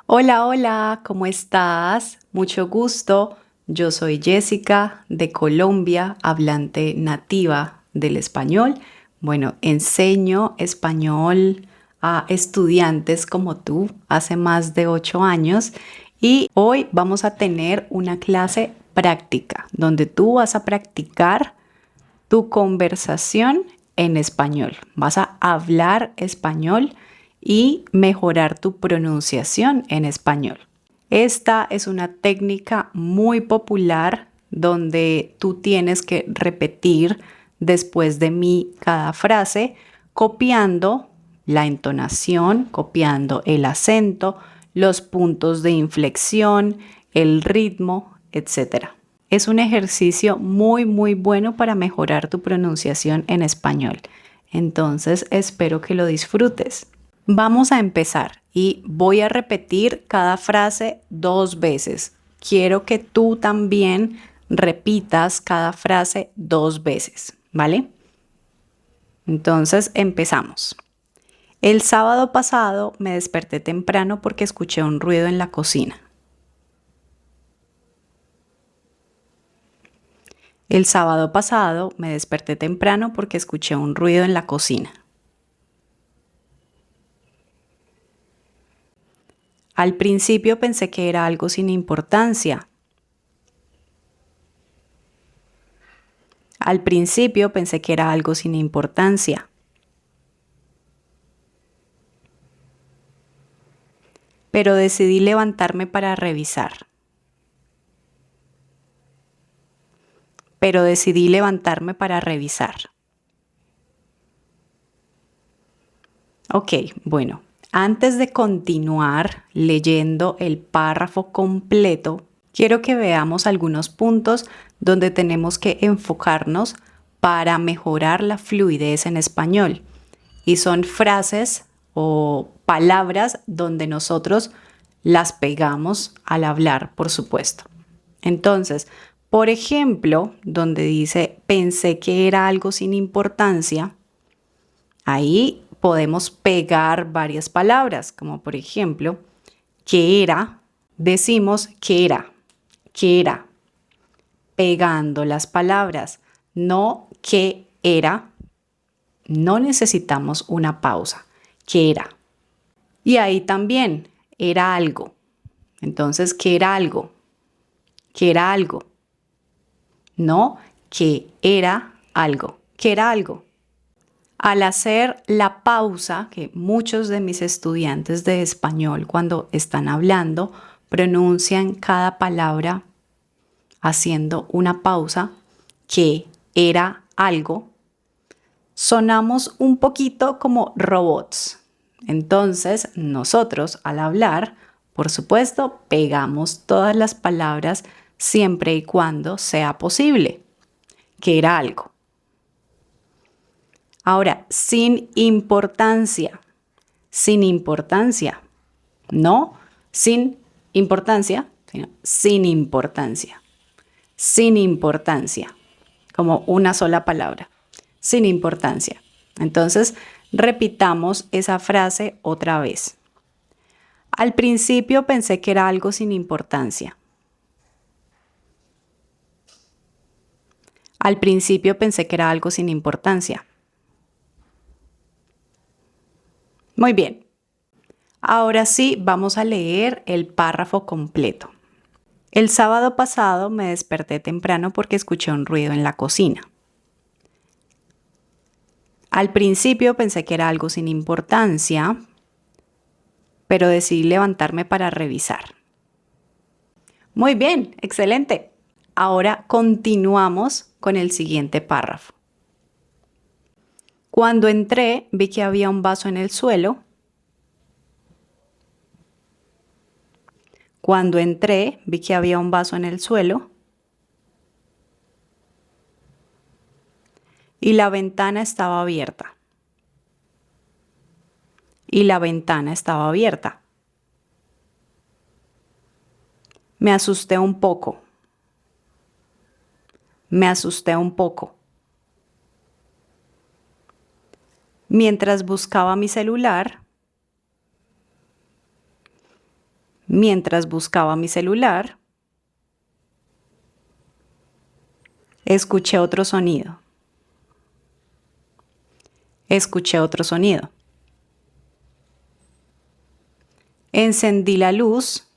Hola, hola, ¿cómo estás? Mucho gusto. Yo soy Jessica de Colombia, hablante nativa del español. Bueno, enseño español a estudiantes como tú hace más de 8 años y hoy vamos a tener una clase práctica donde tú vas a practicar tu conversación en español. Vas a hablar español y mejorar tu pronunciación en español. Esta es una técnica muy popular donde tú tienes que repetir después de mí cada frase, copiando la entonación, copiando el acento, los puntos de inflexión, el ritmo, etcétera. Es un ejercicio muy bueno para mejorar tu pronunciación en español. Entonces, espero que lo disfrutes. Vamos a empezar y voy a repetir cada frase 2 veces. Quiero que tú también repitas cada frase 2 veces, ¿vale? Entonces, empezamos. El sábado pasado me desperté temprano porque escuché un ruido en la cocina. El sábado pasado me desperté temprano porque escuché un ruido en la cocina. Al principio pensé que era algo sin importancia. Al principio pensé que era algo sin importancia. Pero decidí levantarme para revisar. Pero decidí levantarme para revisar. Ok, bueno, antes de continuar leyendo el párrafo completo, quiero que veamos algunos puntos donde tenemos que enfocarnos para mejorar la fluidez en español. Y son frases o palabras donde nosotros las pegamos al hablar, por supuesto. Entonces, por ejemplo, donde dice pensé que era algo sin importancia, ahí podemos pegar varias palabras, como por ejemplo, que era, decimos que era, pegando las palabras, no que era, no necesitamos una pausa, que era. Y ahí también era algo. Entonces, ¿qué era algo? ¿Qué era algo? No, que era algo. ¿Qué era algo? Al hacer la pausa, que muchos de mis estudiantes de español cuando están hablando pronuncian cada palabra haciendo una pausa, que era algo, sonamos un poquito como robots. Entonces, nosotros al hablar, por supuesto, pegamos todas las palabras siempre y cuando sea posible, que era algo. Ahora, sin importancia, no sin importancia, sino sin importancia, sin importancia, como una sola palabra, sin importancia. Entonces, repitamos esa frase otra vez. Al principio pensé que era algo sin importancia. Al principio pensé que era algo sin importancia. Muy bien. Ahora sí, vamos a leer el párrafo completo. El sábado pasado me desperté temprano porque escuché un ruido en la cocina. Al principio pensé que era algo sin importancia, pero decidí levantarme para revisar. Muy bien, excelente. Ahora continuamos con el siguiente párrafo. Cuando entré, vi que había un vaso en el suelo. Cuando entré, vi que había un vaso en el suelo y la ventana estaba abierta. Y la ventana estaba abierta. Me asusté un poco. Me asusté un poco. Mientras buscaba mi celular, Mientras buscaba mi celular, escuché otro sonido. Escuché otro sonido. Encendí la luz.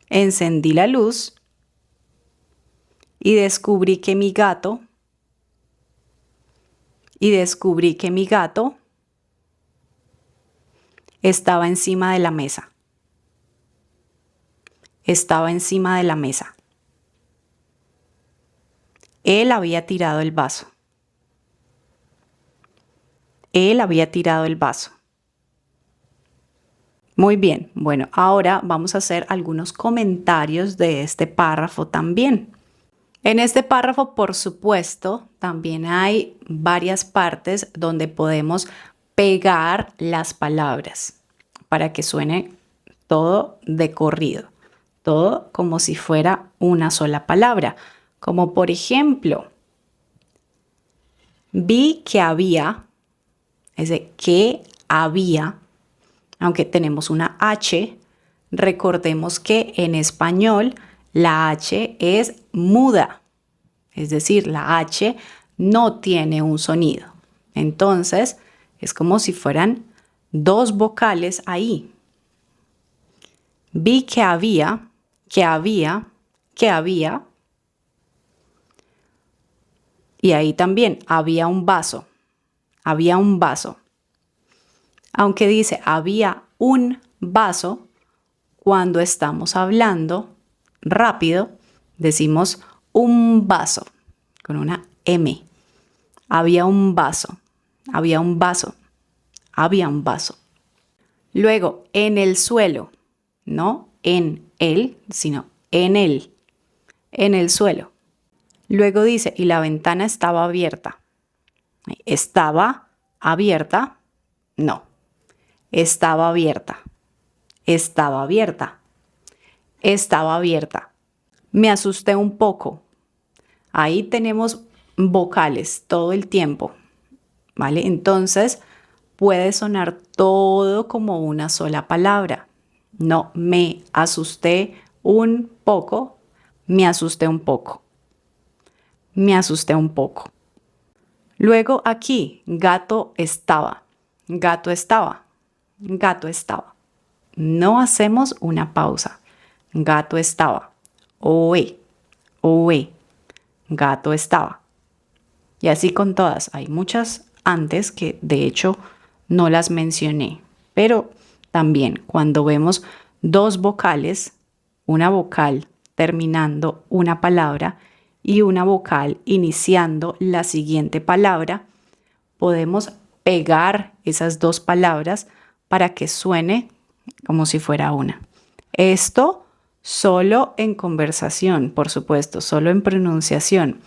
Encendí la luz y descubrí que mi gato estaba encima de la mesa. Estaba encima de la mesa. Él había tirado el vaso. Él había tirado el vaso. Muy bien, bueno, ahora vamos a hacer algunos comentarios de este párrafo también. En este párrafo, por supuesto, también hay varias partes donde podemos pegar las palabras para que suene todo de corrido, todo como si fuera una sola palabra. Como por ejemplo, vi que había, ese que había, aunque tenemos una H, recordemos que en español la H es muda, es decir, la H no tiene un sonido. Entonces, es como si fueran dos vocales ahí. Vi que había, que había, que había. Y ahí también había un vaso, había un vaso. Aunque dice había un vaso, cuando estamos hablando rápido, decimos un vaso con una M. Había un vaso, había un vaso, había un vaso. Luego, en el suelo, no en él, sino en el suelo. Luego dice, y la ventana estaba abierta. ¿Estaba abierta? No. Estaba abierta. Estaba abierta. Estaba abierta. Me asusté un poco. Ahí tenemos vocales todo el tiempo, ¿vale? Entonces puede sonar todo como una sola palabra. No, me asusté un poco, me asusté un poco. Me asusté un poco. Luego aquí, gato estaba, gato estaba, gato estaba. No hacemos una pausa. Gato estaba. Oe, oe. Gato estaba. Y así con todas. Hay muchas antes que de hecho no las mencioné. Pero también cuando vemos dos vocales, una vocal terminando una palabra y una vocal iniciando la siguiente palabra, podemos pegar esas dos palabras para que suene como si fuera una. Esto solo en conversación, por supuesto, solo en pronunciación,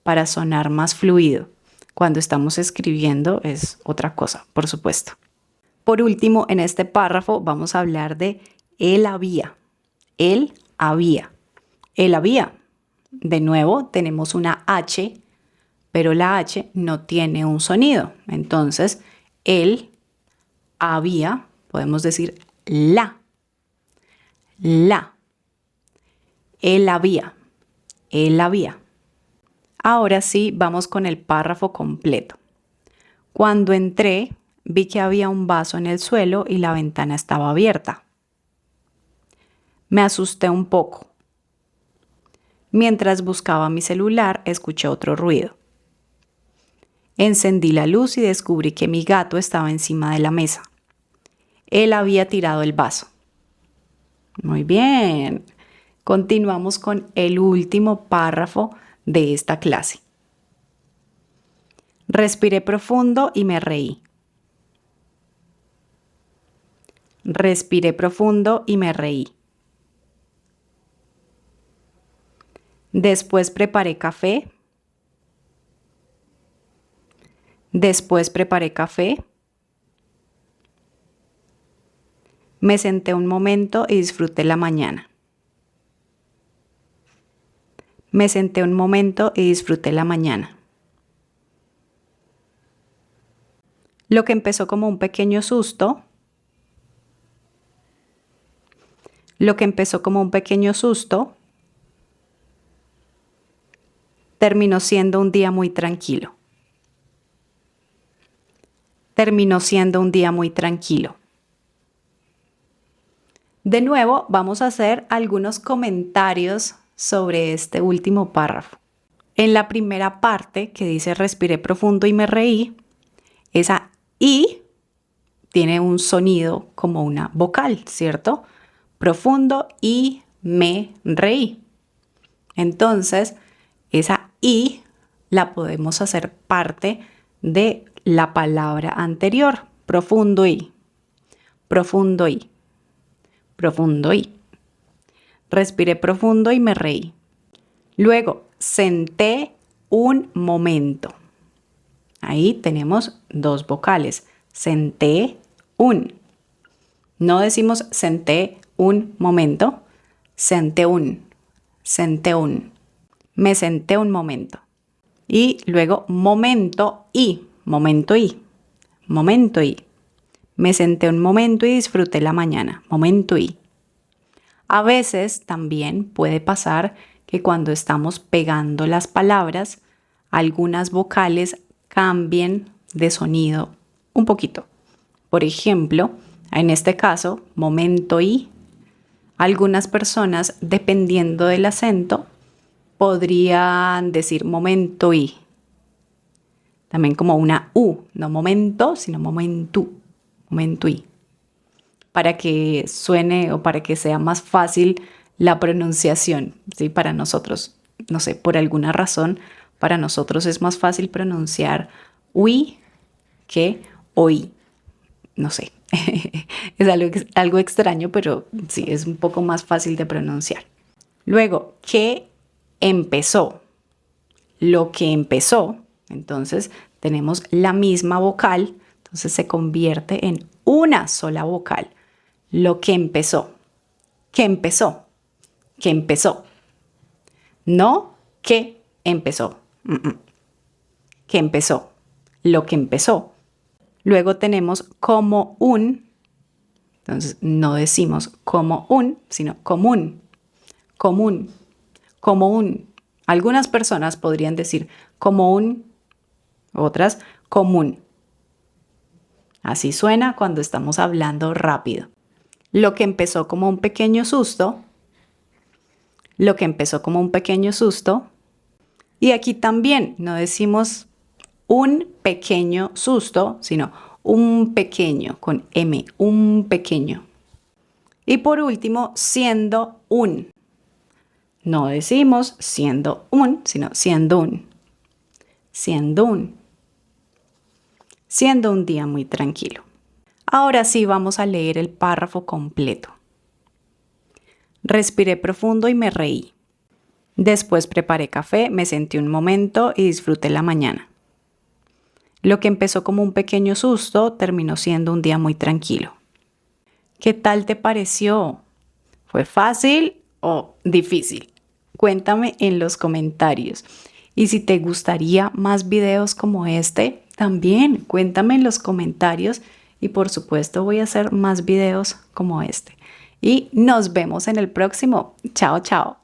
para sonar más fluido. Cuando estamos escribiendo es otra cosa, por supuesto. Por último, en este párrafo vamos a hablar de él había. Él había. Él había. De nuevo, tenemos una H, pero la H no tiene un sonido. Entonces, él había, podemos decir la. La. Él había. Él había. Ahora sí, vamos con el párrafo completo. Cuando entré, vi que había un vaso en el suelo y la ventana estaba abierta. Me asusté un poco. Mientras buscaba mi celular, escuché otro ruido. Encendí la luz y descubrí que mi gato estaba encima de la mesa. Él había tirado el vaso. Muy bien. Continuamos con el último párrafo de esta clase. Respiré profundo y me reí. Respiré profundo y me reí. Después preparé café. Después preparé café. Me senté un momento y disfruté la mañana. Me senté un momento y disfruté la mañana. Lo que empezó como un pequeño susto Lo que empezó como un pequeño susto terminó siendo un día muy tranquilo. Terminó siendo un día muy tranquilo. De nuevo, vamos a hacer algunos comentarios sobre este último párrafo. En la primera parte que dice respiré profundo y me reí, esa I tiene un sonido como una vocal, ¿cierto? Profundo y me reí. Entonces, esa I la podemos hacer parte de la palabra anterior. Profundo y. Profundo y. Profundo y. Respiré profundo y me reí. Luego, senté un momento. Ahí tenemos dos vocales. Senté un. No decimos senté un momento. Senté un. Senté un. Me senté un momento. Y luego momento y. Momento y. Momento y. Me senté un momento y disfruté la mañana. Momento y. A veces también puede pasar que cuando estamos pegando las palabras, algunas vocales cambien de sonido un poquito. Por ejemplo, en este caso, momento y, algunas personas, dependiendo del acento, podrían decir momento y. También como una U, no momento, sino momentu, momento y. Para que suene o para que sea más fácil la pronunciación, ¿sí? Para nosotros, no sé, por alguna razón, para nosotros es más fácil pronunciar uy que oí. No sé, es algo extraño, pero sí, es un poco más fácil de pronunciar. Luego, ¿qué empezó? Lo que empezó, entonces tenemos la misma vocal, entonces se convierte en una sola vocal. Lo que empezó. ¿Qué empezó? ¿Qué empezó? No, ¿qué empezó? ¿Qué empezó? Lo que empezó. Luego tenemos como un, entonces no decimos como un, sino común, común, como un. Algunas personas podrían decir como un, otras común. Así suena cuando estamos hablando rápido. Lo que empezó como un pequeño susto, lo que empezó como un pequeño susto. Y aquí también no decimos un pequeño susto, sino un pequeño con M, un pequeño. Y por último, siendo un. No decimos siendo un, sino siendo un. Siendo un. Siendo un día muy tranquilo. Ahora sí vamos a leer el párrafo completo. Respiré profundo y me reí. Después preparé café, me senté un momento y disfruté la mañana. Lo que empezó como un pequeño susto terminó siendo un día muy tranquilo. ¿Qué tal te pareció? ¿Fue fácil o difícil? Cuéntame en los comentarios. Y si te gustaría más videos como este, también cuéntame en los comentarios y por supuesto voy a hacer más videos como este. Y nos vemos en el próximo. Chao, chao.